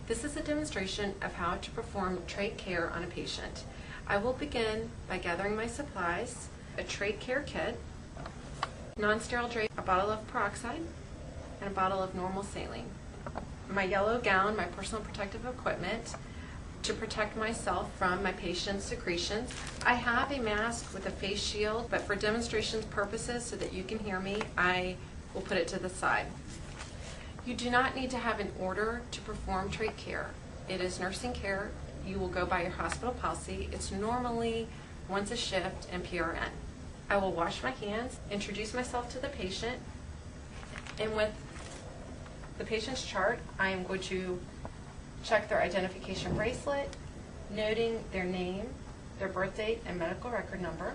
This is a demonstration of how to perform trach care on a patient. I will begin by gathering my supplies, a trach care kit, non-sterile drape, a bottle of peroxide, and a bottle of normal saline. My yellow gown, my personal protective equipment to protect myself from my patient's secretions. I have a mask with a face shield, but for demonstration purposes so that you can hear me, I will put it to the side. You do not need to have an order to perform trach care. It is nursing care. You will go by your hospital policy. It's normally once a shift and PRN. I will wash my hands, introduce myself to the patient, and with the patient's chart, I am going to check their identification bracelet, noting their name, their birth date, and medical record number.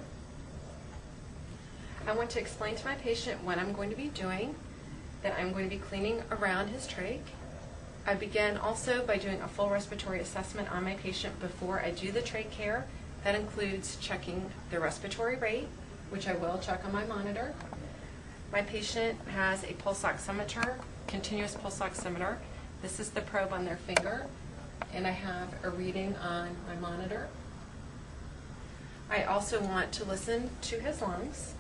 I want to explain to my patient what I'm going to be doing, that I'm going to be cleaning around his trach. I begin also by doing a full respiratory assessment on my patient before I do the trach care. That includes checking their respiratory rate, which I will check on my monitor. My patient has a pulse oximeter, continuous pulse oximeter. This is the probe on their finger, and I have a reading on my monitor. I also want to listen to his lungs.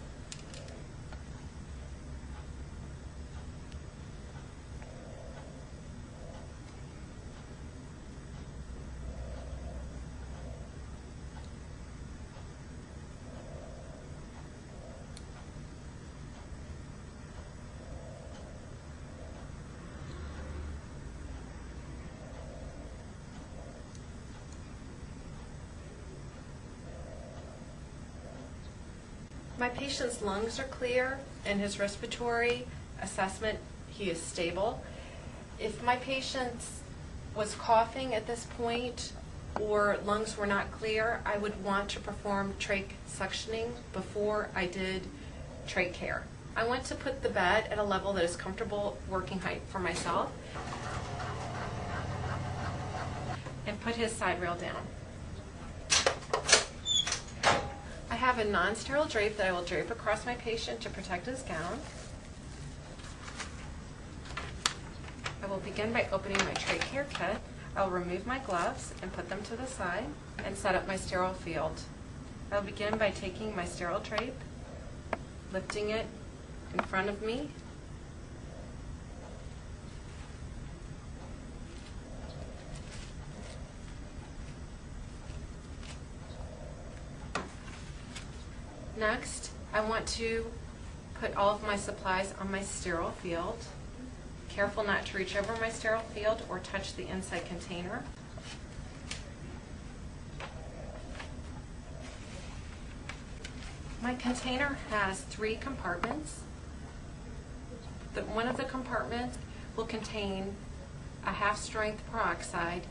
My patient's lungs are clear, and his respiratory assessment, he is stable. If my patient was coughing at this point or lungs were not clear, I would want to perform trach suctioning before I did trach care. I want to put the bed at a level that is comfortable working height for myself and put his side rail down. I have a non-sterile drape that I will drape across my patient to protect his gown. I will begin by opening my trach care kit. I will remove my gloves and put them to the side and set up my sterile field. I will begin by taking my sterile drape, lifting it in front of me, Next, I want to put all of my supplies on my sterile field. Careful not to reach over my sterile field or touch the inside container. My container has 3 compartments. One of the compartments will contain a half-strength peroxide,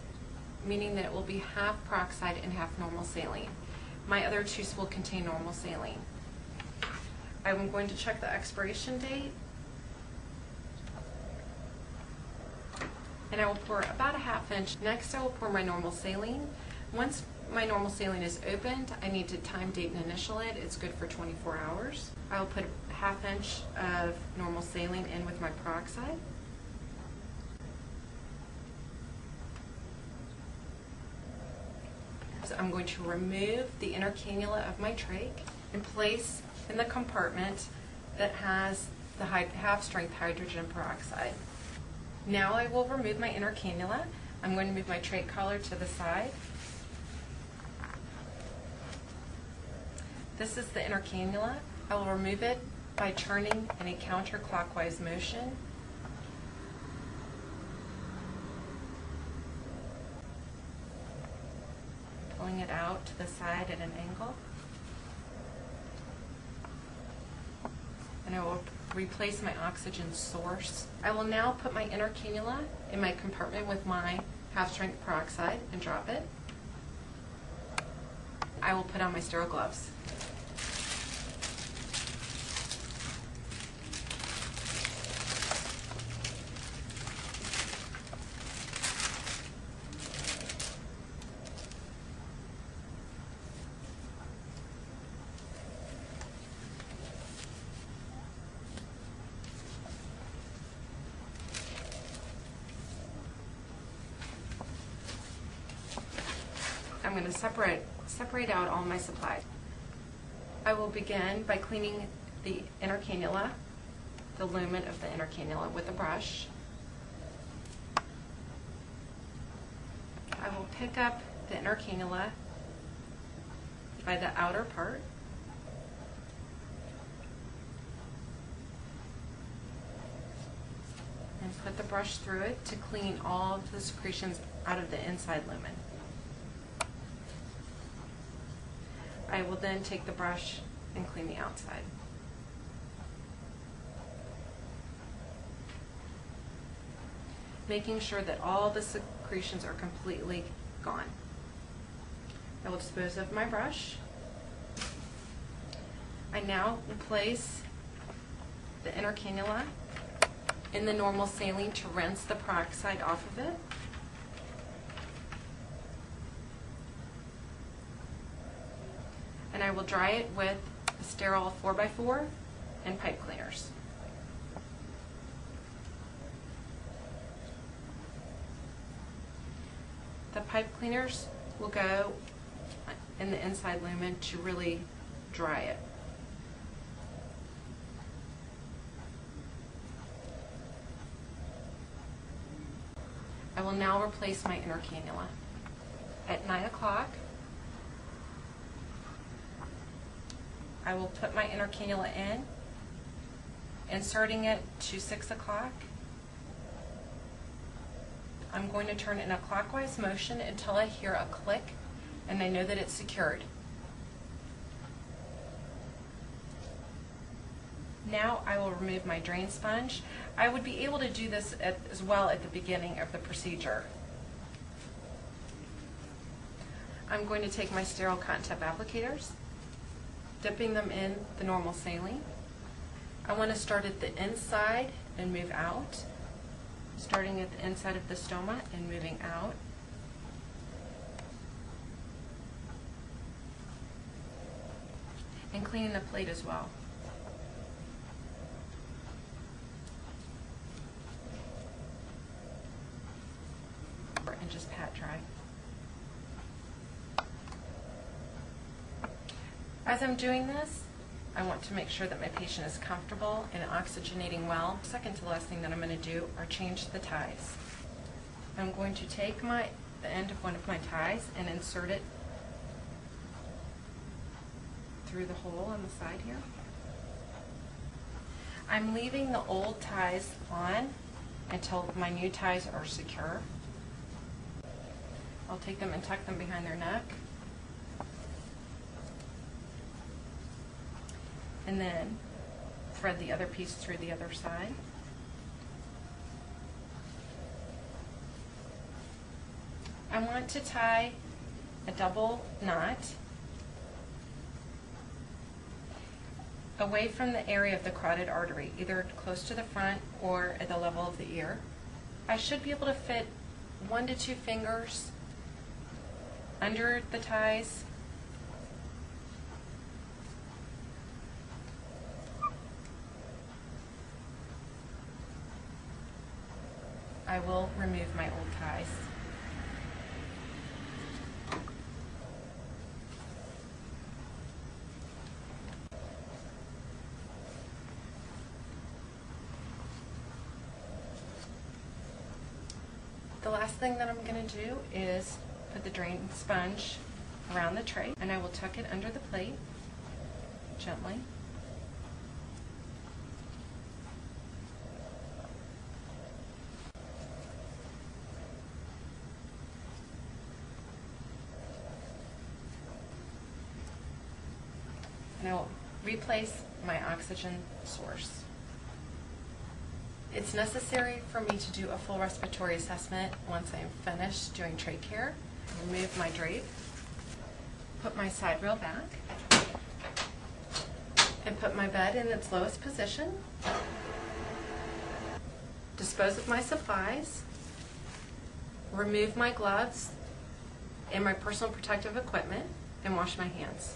meaning that it will be half peroxide and half normal saline. My other 2 will contain normal saline. I'm going to check the expiration date, and I will pour about a ½ inch. Next, I will pour my normal saline. Once my normal saline is opened, I need to time, date, and initial it. It's good for 24 hours. I will put a ½ inch of normal saline in with my peroxide. So I'm going to remove the inner cannula of my trach and place in the compartment that has the half-strength hydrogen peroxide. Now I will remove my inner cannula. I'm going to move my trach collar to the side. This is the inner cannula. I will remove it by turning in a counterclockwise motion. Pulling it out to the side at an angle. And I will replace my oxygen source. I will now put my inner cannula in my compartment with my half-strength peroxide and drop it. I will put on my sterile gloves. I'm going to separate out all my supplies. I will begin by cleaning the inner cannula, the lumen of the inner cannula, with a brush. I will pick up the inner cannula by the outer part. And put the brush through it to clean all of the secretions out of the inside lumen. I will then take the brush and clean the outside. Making sure that all the secretions are completely gone. I will dispose of my brush. I now will place the inner cannula in the normal saline to rinse the peroxide off of it. And I will dry it with a sterile 4x4 and pipe cleaners. The pipe cleaners will go in the inside lumen to really dry it. I will now replace my inner cannula. At 9 o'clock, I will put my inner cannula in, inserting it to 6 o'clock. I'm going to turn in a clockwise motion until I hear a click and I know that it's secured. Now I will remove my drain sponge. I would be able to do this as well at the beginning of the procedure. I'm going to take my sterile cotton tip applicators, dipping them in the normal saline. I want to start at the inside and move out, starting at the inside of the stoma and moving out. And cleaning the plate as well. And just pat dry. As I'm doing this, I want to make sure that my patient is comfortable and oxygenating well. Second to last thing that I'm going to do are change the ties. I'm going to take the end of one of my ties and insert it through the hole on the side here. I'm leaving the old ties on until my new ties are secure. I'll take them and tuck them behind their neck. And then thread the other piece through the other side. I want to tie a double knot away from the area of the carotid artery, either close to the front or at the level of the ear. I should be able to fit 1 to 2 fingers under the ties. I will remove my old ties. The last thing that I'm going to do is put the drain sponge around the tray, and I will tuck it under the plate gently. And I will replace my oxygen source. It's necessary for me to do a full respiratory assessment once I am finished doing trach care. Remove my drape, put my side rail back, and put my bed in its lowest position. Dispose of my supplies, remove my gloves and my personal protective equipment, and wash my hands.